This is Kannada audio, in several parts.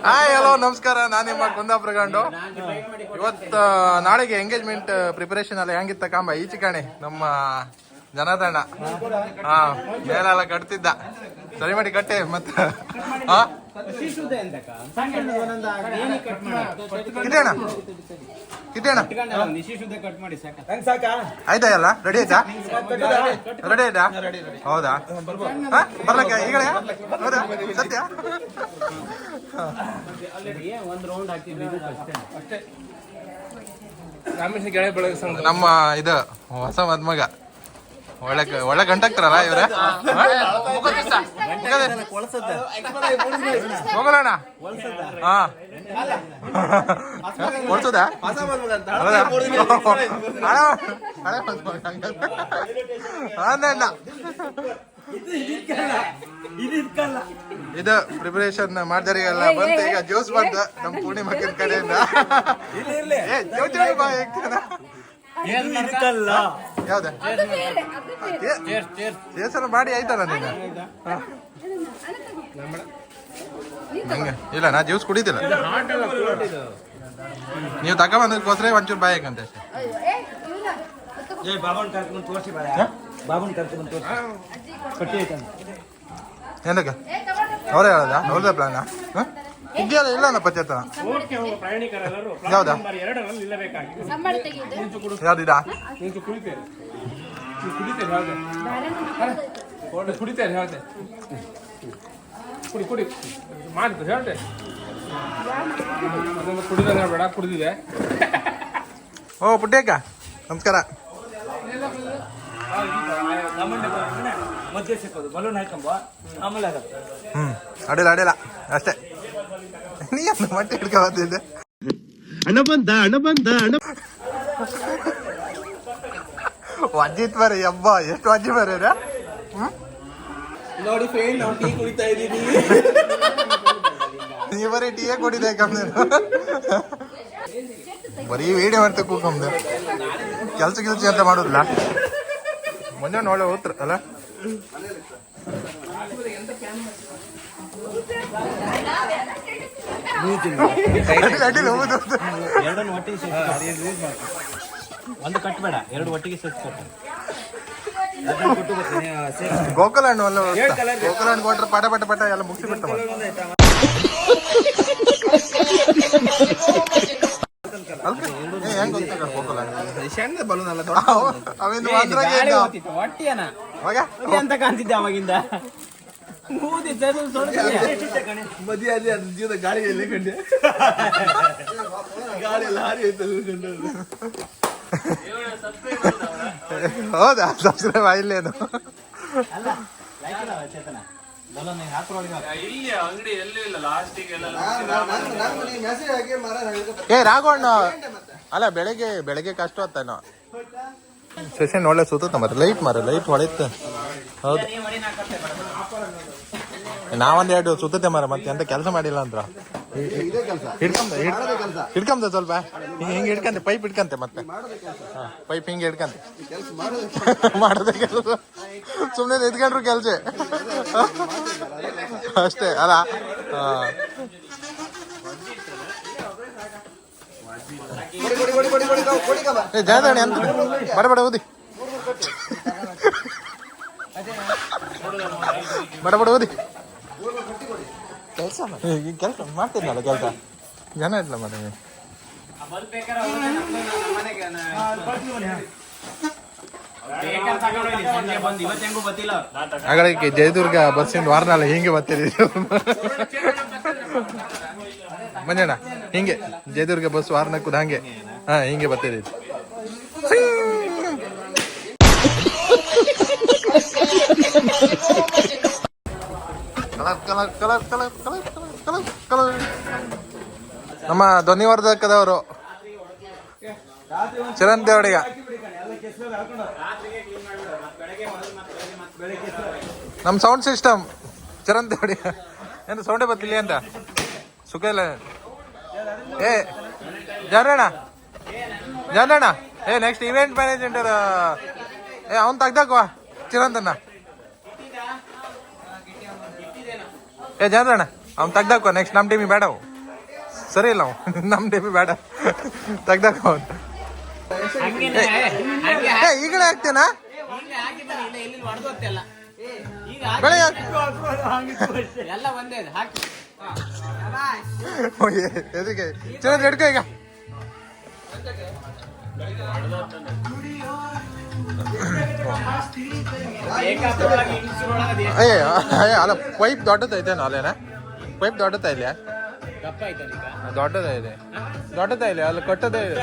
ಹಾಯ್ ಹಲೋ ನಮಸ್ಕಾರ, ನಾನು ನಿಮ್ಮ ಕುಂದಾಪುರ ಗಂಡು. ಇವತ್ತು ನಾಳೆಗೆ ಎಂಗೇಜ್ಮೆಂಟ್ ಪ್ರಿಪರೇಷನ್ ಎಲ್ಲ ಹೆಂಗಿತ್ತ ಕಾಂಬ ಈಚೆ ಕಾಣಿ ನಮ್ಮ ಜನಾರ್ದನ. ಹಾ, ಮೇಲೆಲ್ಲ ಕಟ್ತಿದ್ದ, ಸರಿ ಮಾಡಿ ಕಟ್ಟೆ ಮತ್ತೆ. ಹಾ ಕಿಟೇಣ ಕಿಟೇಣ ಆಯ್ತಾ? ಎಲ್ಲ ರೆಡಿ ಆಯ್ತಾ? ರೆಡಿ ಆಯ್ತಾ? ಹೌದಾ? ಬರ್ಲಕ್ಕ ಈಗ? ಹೌದಾ? ಸತ್ಯ? ನಮ್ಮ ಇದು ಹೊಸ ಮದ್ಮಗ ಒಳ್ಳೆ ಗಂಟಾಗ್ತಾರಲ್ಲ ಇವ್ರೆ. ಹೋಗಲಣ್ಣ. ಹಾ ಕೊಡ್ಸೋದ ಇದು ಪ್ರಿಪರೇಷನ್ ಮಾಡಿದರಿಗೆಲ್ಲ ಬಂತು. ಈಗ ಜ್ಯೂಸ್ ಬಂತು ನಮ್ಮ ಪೂರ್ಣಿಮಕ್ಕನ ಕಡೆಯಿಂದ. ಯಾವ್ದ ಕೇಸರ ಮಾಡಿ ಆಯ್ತಲ್ಲ ನೀನು? ಹಂಗೆ ಇಲ್ಲ, ನಾ ಜ್ಯೂಸ್ ಕುಡಿದಿಲ್ಲ. ನೀವು ತಗೊಂಬಂದಕ್ಕೋಸ್ಕರ ಒಂಚೂರು ಬಾಯ್ ಹಾಕಂತೆ ಅಷ್ಟೇ. ಏನಕ್ಕ ಅವರೇ ಹೇಳದ? ಅವ್ರದೇ ಪ್ಲಾನ ಇದೆಯಲ್ಲ? ಇಲ್ಲ ಅನ್ನ ಪಂಚಾಯತನ ಯಾವ್ದಾ? ಯಾವ್ದಿದಾ? ಓ ಪುಟ್ಟ್ಯಕ್ಕ ನಮಸ್ಕಾರ. ಅಡಿಲ್ಲ ಅಡಿಲ್ಲ ಅಷ್ಟೇ. ನೀ ಮಟ್ಟೆ ಹಿಡ್ಕೊ ಬರ್ತಿದ್ದೆ. ಹಣ ಬಂದ ಹಣ ಬಂದ ಹಣ ವಜ್ಜಿತ್ ಬರೀ ಹಬ್ಬ. ಎಷ್ಟು ವಜ್ಜಿ ಬರೀ ನೋಡಿ ಫ್ರೆಂಡ್, ನಾವು ಟೀ ಕುಡಿತಾ ಇದ್ದೀವಿ. ನೀ ಬರೀ ಟೀಯೇ ಕುಡಿದೆ ಕಮ್ಮಿ. ಬರೀ ವಿಡಿಯೋ ಮಾಡ್ತಾ ಕೂಕಮ್ದು ಕೆಲ್ಸ ಅಂತ ಮಾಡೋದಿಲ್ಲ. ಮುಂಜಾನೆ ಒಳ್ಳೆ ಹೋತ್ರ ಅಲ್ಲ? ಒಂದು ಕಟ್ಬೇಡ, ಎರಡು ಒಟ್ಟಿಗೆ ಸೇರಿಸ್ಕೊಟ್ಟು. ಗೋಕುಲ ಹಣ್ಣು ಅಲ್ಲ, ಗೋಕುಲ ಹಣ್ಣು ಕೊಟ್ರೆ ಪಟ ಪಟ ಪಟ ಎಲ್ಲ ಮುಗಿಸಿ ಬಿಡ್ತಾವ. ಹೆಂಗ್ ಗೊತ್ತಾಗ ಗೋಕುಲ ಅಂತ ಕಾಣ್ತಿದ್ದೆ ಅವಾಗಿಂದ. ಮದುವೆ ಅದೇ ಅದ್ರ ಜೀವನ ಗಾಳಿಯಲ್ಲಿ ಕಂಡೆ. ಗಾಳಿ ಎಲ್ಲ ಹಾರಿ ಆಯ್ತು. ಹೌದಾ? ಸಬ್ಸ್ಕ್ರೈಬ್ ಆಗಿಲ್ಲೇನು? ಏ ರಾಘವಣ್ಣ ಅಲ್ಲ, ಬೆಳಗ್ಗೆ ಕಷ್ಟ ಹೊತ್ತಾನು ಸೆಷನ್ ಒಳ್ಳೆ ಸುತ್ತ ಮರ ಲೈಟ್ ಹೊಳಿತ. ಹೌದು, ನಾವೊಂದೆರಡು ಸುತ್ತತೆ ಮರ ಮತ್ತೆ ಎಂತ ಕೆಲಸ ಮಾಡಿಲ್ಲ ಅಂದ್ರ ಹಿಡ್ಕಂತ ಸ್ವಲ್ಪ ಹಿಂಗೆ ಹಿಡ್ಕಂತೆ, ಪೈಪ್ ಹಿಡ್ಕಂತೆ, ಮತ್ತೆ ಪೈಪ್ ಹಿಂಗೆ ಹಿಡ್ಕಂತೆ ಮಾಡೋದೇ ಕೆಲಸ. ಸುಮ್ಮನೆ ನಿಂತ್ಕೊಂಡ್ರು ಕೆಲಸ ಅಷ್ಟೇ ಅಲ್ಲ? ಜಾದಣೆ ಅಂತ ಬಡ ಓದಿ ಬಡ ಓದಿ. ಕೆಲಸ ಮಾಡ್ತಿದ್ನಲ್ಲ, ಕೆಲಸ ಜನ ಇಡ್ಲ ಮನೆ. ಹಾಗಾಗಿ ಜಯದುರ್ಗ ಬಸ್ಸಿಂದ ವಾರನಾಳ ಹಿಂಗೆ ಬರ್ತಿದ್ದೀವಿ ಮಂಜಣ್ಣ. ಹಿಂಗೆ ಜಯದುರ್ಗ ಬಸ್ ವಾರನಕ್ಕೂದ ಹಂಗೆ ಹಿಂಗೆ ಬರ್ತಿದ್ದೀವಿ. ನಮ್ಮ ಧ್ವನಿವರ್ಧಕದವರು ಚರಣ್ ದೇವಡಿಗ. ನಮ್ಮ ಸೌಂಡ್ ಸಿಸ್ಟಮ್ ಚರಣ್ ದೇವಡಿಗ. ಏನು ಸೌಂಡೇ ಬರ್ತಿಲ್ಲ ಅಂತ ಸುಖ ಇಲ್ಲ. ಏ ಜಾನಣ್ಣ, ಏ ನೆಕ್ಸ್ಟ್ ಇವೆಂಟ್ ಮ್ಯಾನೇಜ್ಮೆಂಟ್ ಏ ಅವ್ನು ತೆಗ್ದಾಕುವ ಚಿರಂತನ ಏ ಜನರಣ್ಣ ಅವ್ನು ತೆಗ್ದಾಕುವ ನೆಕ್ಸ್ಟ್ ನಮ್ಮ ಟೀಮಿಗೆ ಬೇಡ ಅವು ಸರಿ ಇಲ್ಲ ಅವು ನಮ್ಮ ಟೀಮಿಗೆ ಬೇಡ ತೆಗ್ದಾಕುವ ಅವ್ನು ಏ ಈಗಲೇ ಹಾಕ್ತೇನಾ ಬೆಳೆ ಎಲ್ಲ ಒಂದೇ ಹಾಕಿ ಎದಕ್ಕೆ ಚಿರಂತ ಹಿಡ್ಕೊ ಈಗ ಅಯ್ಯ ಅಲ್ಲ ಪೈಪ್ ದೊಡ್ಡದೈತೇನೋ ಅಲ್ಲೇನ ಪೈಪ್ ದೊಡ್ಡದೈಲೆ ದೊಡ್ಡದೇ ಇದೆ ದೊಡ್ಡದೇ ಇಲ್ಲ ಅಲ್ಲಿ ಕಟ್ಟದೇ ಇದೆ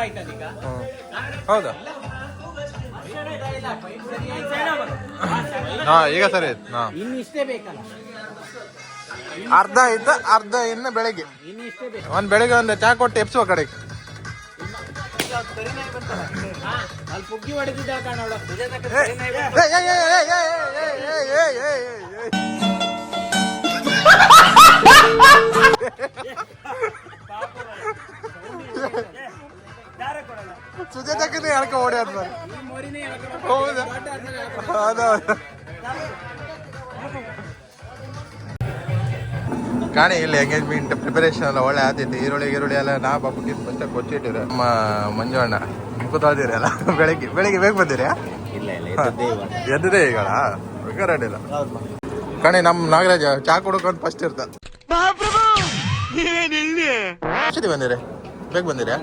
ಹೌದಾ ಹಾ ಈಗ ಸರಿ ಆಯ್ತು ಹಾ ಇನ್ನಿಷ್ಟೇ ಬೇಕಲ್ಲ ಅರ್ಧ ಇದ್ದ ಅರ್ಧ ಇನ್ನು ಬೆಳಿಗ್ಗೆ ಇನ್ನಿಷ್ಟೇ ಬೇಕು ಒಂದ್ ಬೆಳಿಗ್ಗೆ ಒಂದು ಚಾ ಕೊಟ್ಟು ಎಪ್ಸುವ ಕಡೆಗೆ ಅಲ್ಲಿ ಪುಗ್ಗಿ ಹೊಡೆದಿದ್ದ ಕಾಣ ಸುಜಾತಕ್ಕನೇ ಹೇಳ್ಕೊ ಓಡಿ ಅದ್ ಹೌದಾ ಹೌದೌದು ಕಾಣಿ ಇಲ್ಲಿ ಎಂಗೇಜ್ಮೆಂಟ್ ಪ್ರಿಪರೇಷನ್ ಎಲ್ಲ ಒಳ್ಳೆ ಆತೈತಿ ಈರುಳ್ಳಿ ಎಲ್ಲ ನಾ ಬಾಬುಗೆ ಫಸ್ಟ್ ಕೊಚ್ಚಿಟ್ಟಿರ ನಮ್ಮ ಮಂಜು ಅಣ್ಣ ಕೂತಾದಿರಿ ಅಲ್ಲ ಬೆಳಿಗ್ಗೆ ಬೇಗ ಬಂದಿರಿ ಇಲ್ಲ ಇಲ್ಲ ಎದ್ದಿದೆ ಈಗಳ ಅಡ್ಡಿಲ್ಲ ಕಣಿ ನಮ್ ನಾಗರಾಜ ಚಾ ಕೊಡೋಕಂತ ಫಸ್ಟ್ ಇರ್ತ ಬಂದಿರಿ ಬೇಗ ಬಂದಿರಾ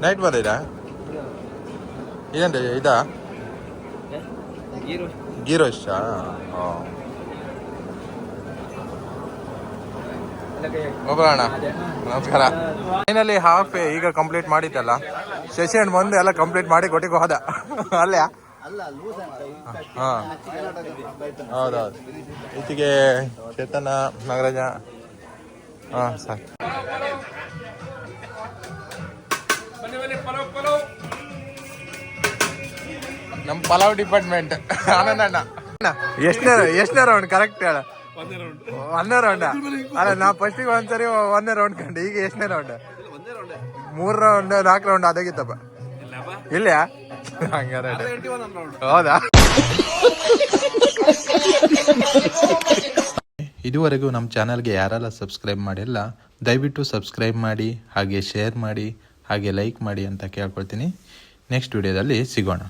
ನೈಟ್ ಬಂದಿರಾ ಇದೇನ್ರಿ ಇದಾ ಗೀರೋ ಇಷ್ಟ ಒಬ್ಬರಣ್ಣ ನಮಸ್ಕಾರ ಫೈನಲಿ ಹಾಫ್ ಈಗ ಕಂಪ್ಲೀಟ್ ಮಾಡಿದ್ದಲ್ಲ ಸೆಷನ್ ಬಂದು ಎಲ್ಲ ಕಂಪ್ಲೀಟ್ ಮಾಡಿ ಕೊಟ್ಟಿಗೆ ಹೋದ ಅಲ್ಲೇ ಹಾ ಹೌದೌದು ಈಚೆಗೆ ಚೇತನ ನಾಗರಾಜ ಹಾ ಸರ್ ನಮ್ಮ ಪಲಾವ್ ಡಿಪಾರ್ಟ್ಮೆಂಟ್ ಆನಂದ ಅಣ್ಣ ಎಷ್ಟನೇ ರೌಂಡ್ ಕರೆಕ್ಟ್ ಹೇಳ ಒಂದೇ ರೌಂಡ್ ಅಲ್ಲ ನಾ ಫಸ್ಟಿಗೆ ಒಂದ್ಸರಿ ಒಂದೇ ರೌಂಡ್ ಕಂಡು ಈಗ ಎಷ್ಟನೇ ರೌಂಡ್ 3 ರೌಂಡ್ 4 ರೌಂಡ್ ಅದಾಗಿತ್ತಪ್ಪ ಇಲ್ಲ ಹಂಗಾರೆ ಹೌದಾ ಇದುವರೆಗೂ ನಮ್ಮ ಚಾನಲ್ಗೆ ಯಾರೆಲ್ಲ ಸಬ್ಸ್ಕ್ರೈಬ್ ಮಾಡಿಲ್ಲ ದಯವಿಟ್ಟು ಸಬ್ಸ್ಕ್ರೈಬ್ ಮಾಡಿ ಹಾಗೆ ಶೇರ್ ಮಾಡಿ ಹಾಗೆ ಲೈಕ್ ಮಾಡಿ ಅಂತ ಕೇಳ್ಕೊಳ್ತೀನಿ ನೆಕ್ಸ್ಟ್ ವಿಡಿಯೋದಲ್ಲಿ ಸಿಗೋಣ.